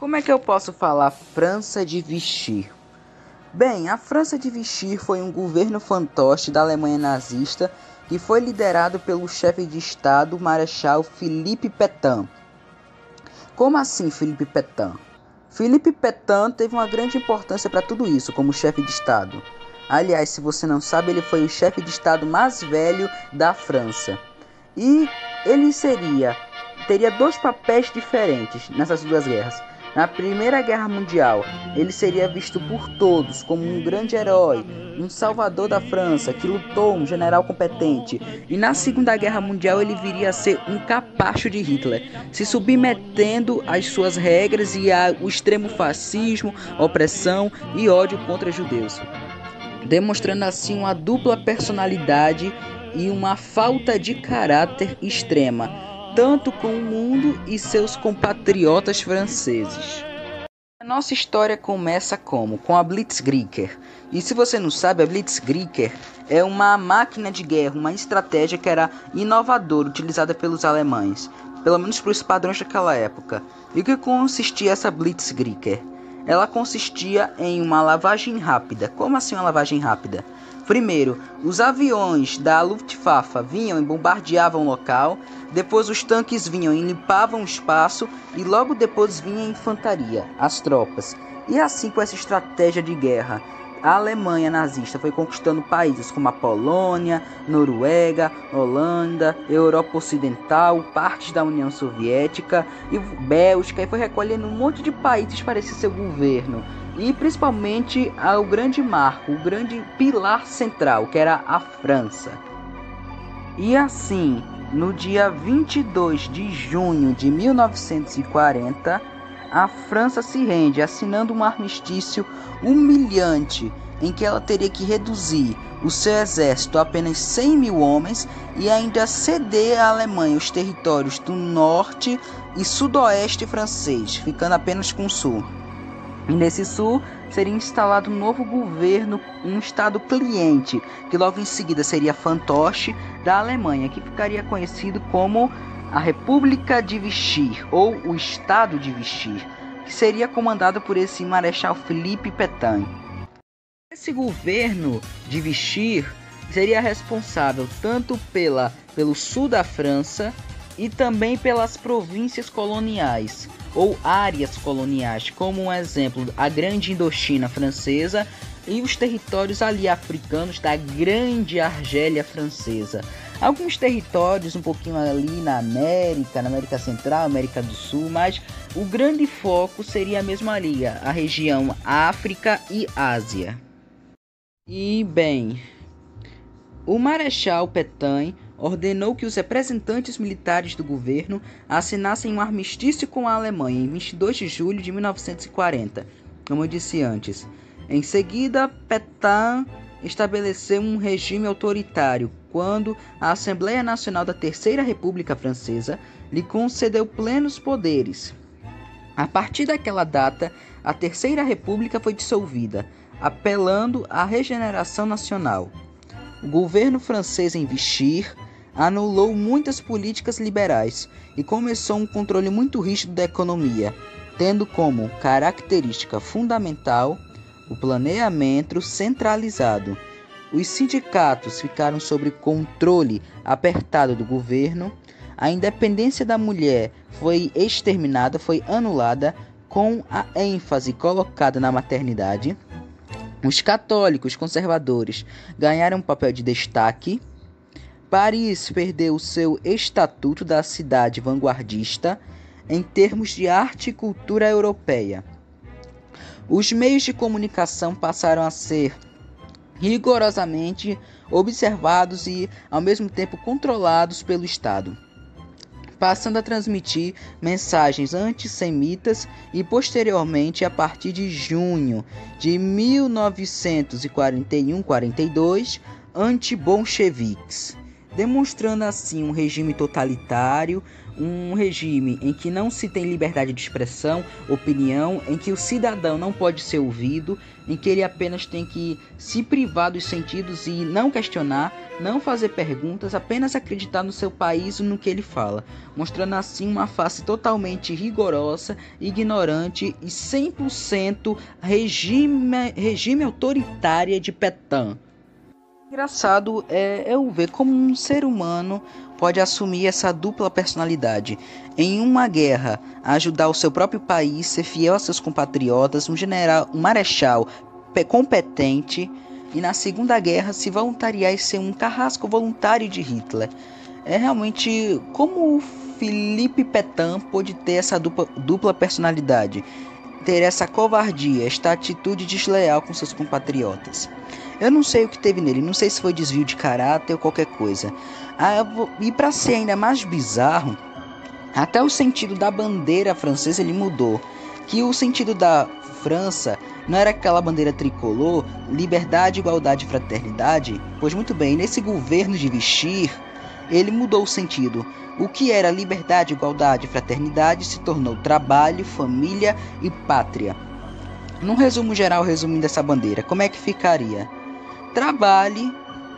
Como é que eu posso falar França de Vichy? Bem, a França de Vichy foi um governo fantoche da Alemanha nazista que foi liderado pelo chefe de Estado, Marechal Philippe Pétain. Como assim Philippe Pétain? Philippe Pétain teve uma grande importância para tudo isso como chefe de Estado. Aliás, se você não sabe, ele foi o chefe de Estado mais velho da França. E ele teria dois papéis diferentes nessas duas guerras. Na Primeira Guerra Mundial, ele seria visto por todos como um grande herói, um salvador da França que lutou, um general competente. E na Segunda Guerra Mundial ele viria a ser um capacho de Hitler, se submetendo às suas regras e ao extremo fascismo, opressão e ódio contra judeus, demonstrando assim uma dupla personalidade e uma falta de caráter extrema, tanto com o mundo e seus compatriotas franceses. A nossa história começa como? Com a Blitzkrieg. E se você não sabe, a Blitzkrieg é uma máquina de guerra, uma estratégia que era inovadora, utilizada pelos alemães, pelo menos para os padrões daquela época. E o que consistia essa Blitzkrieg? Ela consistia em uma lavagem rápida. Como assim uma lavagem rápida? Primeiro, os aviões da Luftwaffe vinham e bombardeavam o local, depois os tanques vinham e limpavam o espaço, e logo depois vinha a infantaria, as tropas. E assim, com essa estratégia de guerra, a Alemanha nazista foi conquistando países como a Polônia, Noruega, Holanda, Europa Ocidental, partes da União Soviética e Bélgica, e foi recolhendo um monte de países para esse seu governo. E principalmente ao grande marco, o grande pilar central, que era a França. E assim, no dia 22 de junho de 1940, a França se rende, assinando um armistício humilhante, em que ela teria que reduzir o seu exército a apenas 100 mil homens e ainda ceder à Alemanha os territórios do norte e sudoeste francês, ficando apenas com o sul. E nesse sul seria instalado um novo governo, um estado cliente, que logo em seguida seria fantoche da Alemanha, que ficaria conhecido como a República de Vichy, ou o Estado de Vichy, que seria comandado por esse Marechal Philippe Pétain. Esse governo de Vichy seria responsável tanto pelo sul da França e também pelas províncias coloniais, ou áreas coloniais, como um exemplo, a Grande Indochina Francesa e os territórios ali africanos da Grande Argélia Francesa. Alguns territórios um pouquinho ali na América Central, América do Sul, mas o grande foco seria mesmo ali, a região África e Ásia. E bem, o Marechal Pétain ordenou que os representantes militares do governo assinassem um armistício com a Alemanha em 22 de julho de 1940, como eu disse antes. Em seguida, Pétain estabeleceu um regime autoritário quando a Assembleia Nacional da Terceira República Francesa lhe concedeu plenos poderes. A partir daquela data, a Terceira República foi dissolvida, apelando à regeneração nacional. O governo francês em Vichy anulou muitas políticas liberais e começou um controle muito rígido da economia, tendo como característica fundamental o planeamento centralizado. Os sindicatos ficaram sob controle apertado do governo, a independência da mulher foi exterminada, foi anulada, com a ênfase colocada na maternidade. Os católicos conservadores ganharam um papel de destaque. Paris perdeu o seu estatuto da cidade vanguardista em termos de arte e cultura europeia. Os meios de comunicação passaram a ser rigorosamente observados e, ao mesmo tempo, controlados pelo Estado, passando a transmitir mensagens antissemitas e, posteriormente, a partir de junho de 1941-42, anti-bolcheviques. demonstrando assim um regime totalitário, um regime em que não se tem liberdade de expressão, opinião, em que o cidadão não pode ser ouvido, em que ele apenas tem que se privar dos sentidos e não questionar, não fazer perguntas, apenas acreditar no seu país e no que ele fala, mostrando assim uma face totalmente rigorosa, ignorante e 100% regime autoritária de Pétain. Engraçado é eu ver como um ser humano pode assumir essa dupla personalidade. Em uma guerra, ajudar o seu próprio país, ser fiel a seus compatriotas, um marechal competente, e na Segunda Guerra se voluntariar e ser um carrasco voluntário de Hitler. É realmente como o Philippe Pétain pôde ter essa dupla personalidade, ter essa covardia, esta atitude desleal com seus compatriotas. Eu não sei o que teve nele, não sei se foi desvio de caráter ou qualquer coisa. E para ser ainda mais bizarro, até o sentido da bandeira francesa ele mudou. Que o sentido da França não era aquela bandeira tricolor, liberdade, igualdade e fraternidade? Pois muito bem, nesse governo de Vichy, ele mudou o sentido. O que era liberdade, igualdade e fraternidade se tornou trabalho, família e pátria. Num resumo geral, resumindo essa bandeira, como é que ficaria? Trabalhe,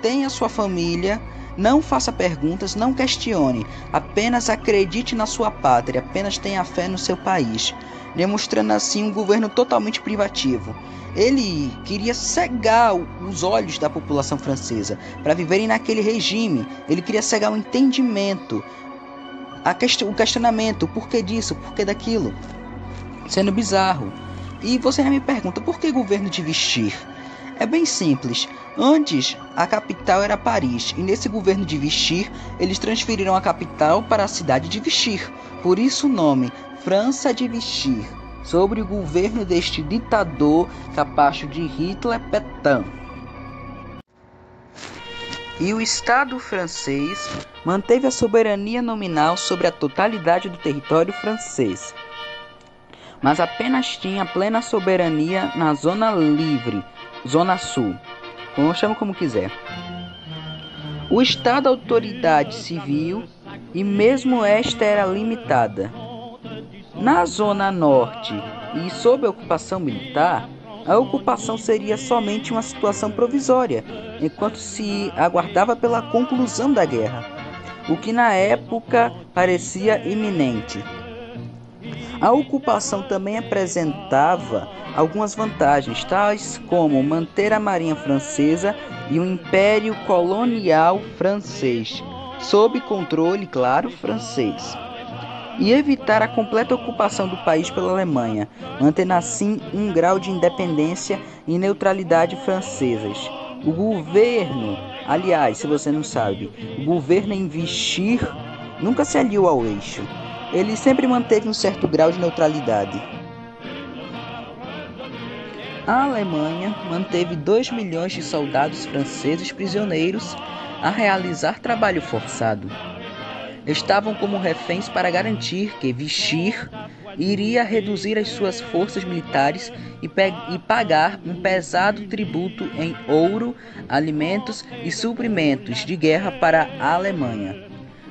tenha sua família, não faça perguntas, não questione, apenas acredite na sua pátria, apenas tenha fé no seu país, demonstrando assim um governo totalmente privativo. Ele queria cegar os olhos da população francesa para viverem naquele regime, ele queria cegar o entendimento, o questionamento, o porquê disso, o porquê daquilo, sendo bizarro. E você me pergunta, por que governo de Vichy? É bem simples. Antes, a capital era Paris, e nesse governo de Vichy, eles transferiram a capital para a cidade de Vichy. Por isso o nome, França de Vichy, sobre o governo deste ditador capacho de Hitler Pétain. E o Estado francês manteve a soberania nominal sobre a totalidade do território francês, mas apenas tinha plena soberania na Zona Livre, Zona Sul, chama como quiser. O Estado autoridade civil, e mesmo esta era limitada. Na Zona Norte e sob a ocupação militar, a ocupação seria somente uma situação provisória, enquanto se aguardava pela conclusão da guerra, o que na época parecia iminente. A ocupação também apresentava algumas vantagens, tais como manter a marinha francesa e o império colonial francês, sob controle, claro, francês, e evitar a completa ocupação do país pela Alemanha, mantendo assim um grau de independência e neutralidade francesas. O governo, aliás, se você não sabe, o governo em Vichy nunca se aliou ao eixo. Ele sempre manteve um certo grau de neutralidade. A Alemanha manteve 2 milhões de soldados franceses prisioneiros a realizar trabalho forçado. Estavam como reféns para garantir que Vichy iria reduzir as suas forças militares e pagar um pesado tributo em ouro, alimentos e suprimentos de guerra para a Alemanha.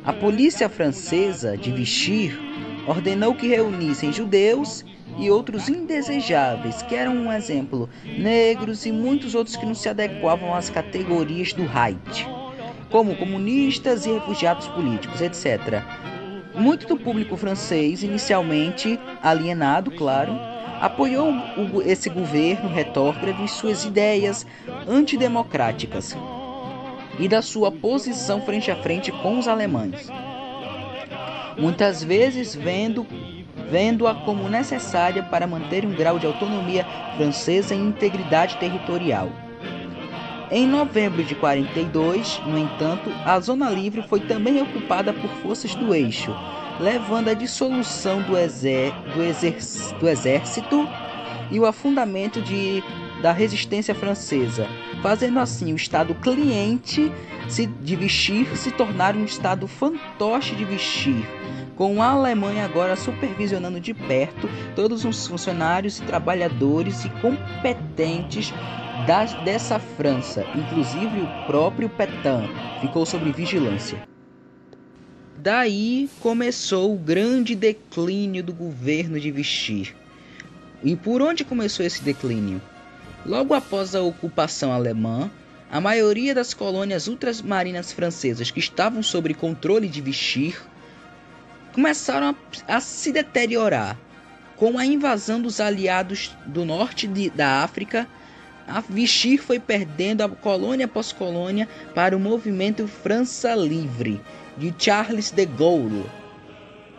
A polícia francesa de Vichy ordenou que reunissem judeus e outros indesejáveis, que eram um exemplo, negros e muitos outros que não se adequavam às categorias do Reich, como comunistas e refugiados políticos, etc. Muito do público francês, inicialmente alienado, claro, apoiou esse governo retrógrado e suas ideias antidemocráticas e da sua posição frente a frente com os alemães, muitas vezes vendo-a como necessária para manter um grau de autonomia francesa e integridade territorial. Em novembro de 42, no entanto, a Zona Livre foi também ocupada por forças do eixo, levando à dissolução do exército e o afundamento da resistência francesa, fazendo assim o Estado cliente de Vichy se tornar um Estado fantoche de Vichy, com a Alemanha agora supervisionando de perto todos os funcionários e trabalhadores e competentes dessa França, inclusive o próprio Pétain, ficou sob vigilância. Daí começou o grande declínio do governo de Vichy. E por onde começou esse declínio? Logo após a ocupação alemã, a maioria das colônias ultramarinas francesas que estavam sob controle de Vichy começaram a se deteriorar. Com a invasão dos aliados do norte da África, a Vichy foi perdendo a colônia após colônia para o movimento França Livre, de Charles de Gaulle.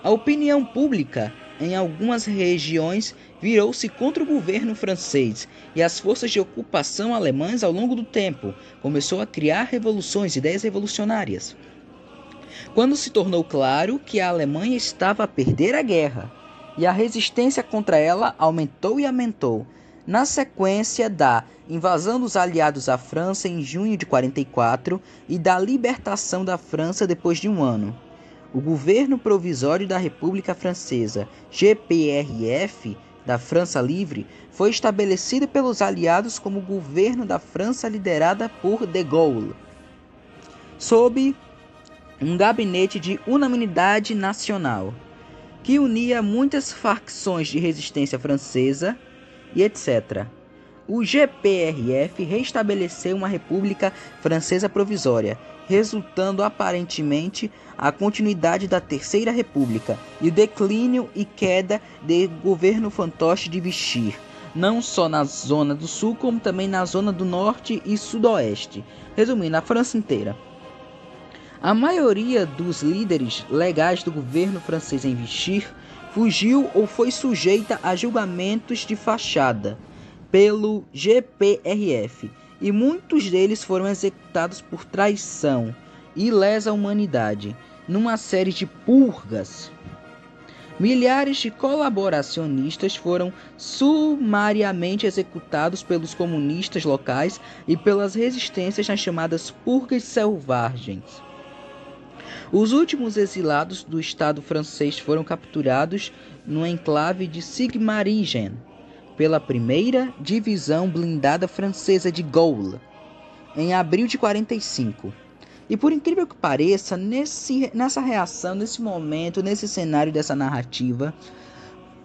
A opinião pública em algumas regiões virou-se contra o governo francês e as forças de ocupação alemãs ao longo do tempo começou a criar revoluções, ideias revolucionárias. Quando se tornou claro que a Alemanha estava a perder a guerra e a resistência contra ela aumentou e aumentou, na sequência da invasão dos aliados à França em junho de 44 e da libertação da França depois de um ano. O governo provisório da República Francesa, GPRF, da França Livre, foi estabelecido pelos aliados como governo da França liderada por de Gaulle, sob um gabinete de unanimidade nacional, que unia muitas facções de resistência francesa e etc. O GPRF restabeleceu uma república francesa provisória, resultando aparentemente a continuidade da Terceira República e o declínio e queda do governo fantoche de Vichy, não só na zona do sul, como também na zona do norte e sudoeste, resumindo, a França inteira. A maioria dos líderes legais do governo francês em Vichy fugiu ou foi sujeita a julgamentos de fachada pelo GPRF, e muitos deles foram executados por traição e lesa humanidade, numa série de purgas. Milhares de colaboracionistas foram sumariamente executados pelos comunistas locais e pelas resistências nas chamadas purgas selvagens. Os últimos exilados do Estado francês foram capturados no enclave de Sigmaringen pela primeira divisão blindada francesa de Gaulle, em abril de 45. E por incrível que pareça, nessa reação, nesse momento, nesse cenário dessa narrativa,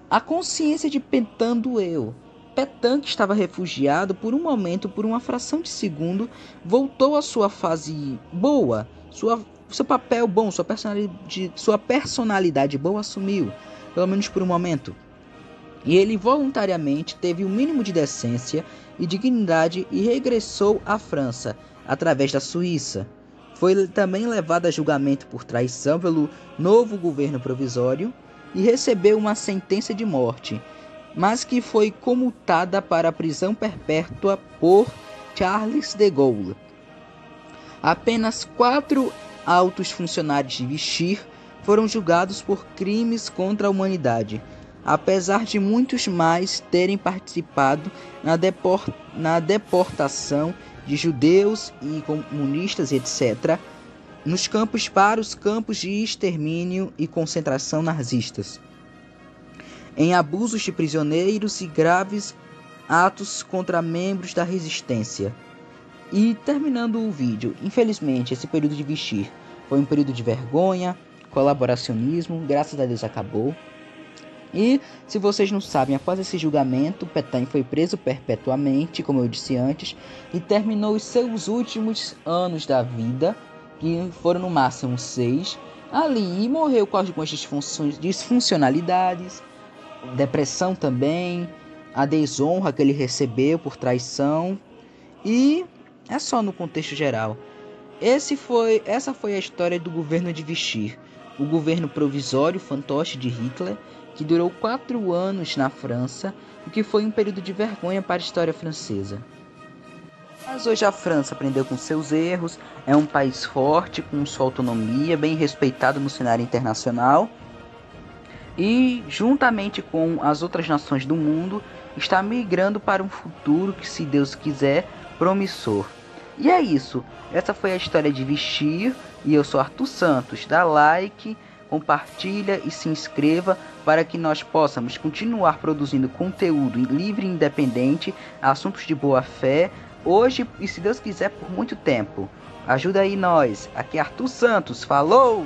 a consciência de Pétain doeu. Pétain, que estava refugiado por um momento, por uma fração de segundo, voltou à sua fase boa, seu papel bom, sua personalidade boa assumiu, pelo menos por um momento. E ele voluntariamente teve o mínimo de decência e dignidade e regressou à França, através da Suíça. Foi também levado a julgamento por traição pelo novo governo provisório e recebeu uma sentença de morte, mas que foi comutada para a prisão perpétua por Charles de Gaulle. Apenas 4 altos funcionários de Vichy foram julgados por crimes contra a humanidade, apesar de muitos mais terem participado na deportação de judeus e comunistas, etc., para os campos de extermínio e concentração nazistas, em abusos de prisioneiros e graves atos contra membros da resistência. E terminando o vídeo, infelizmente esse período de Vichy foi um período de vergonha, colaboracionismo, graças a Deus acabou. E, se vocês não sabem, após esse julgamento, Pétain foi preso perpetuamente, como eu disse antes, e terminou os seus últimos anos da vida, que foram no máximo 6, ali, e morreu com algumas disfuncionalidades, depressão também, a desonra que ele recebeu por traição, e é só no contexto geral. Essa foi a história do governo de Vichy, o governo provisório fantoche de Hitler, que durou 4 anos na França, o que foi um período de vergonha para a história francesa. Mas hoje a França aprendeu com seus erros, é um país forte, com sua autonomia, bem respeitado no cenário internacional, e, juntamente com as outras nações do mundo, está migrando para um futuro que, se Deus quiser, promissor. E é isso, essa foi a história de Vichy, e eu sou Arthur Santos. Dá like, compartilha e se inscreva para que nós possamos continuar produzindo conteúdo livre e independente, assuntos de boa fé, hoje e se Deus quiser por muito tempo. Ajuda aí nós. Aqui é Arthur Santos. Falou!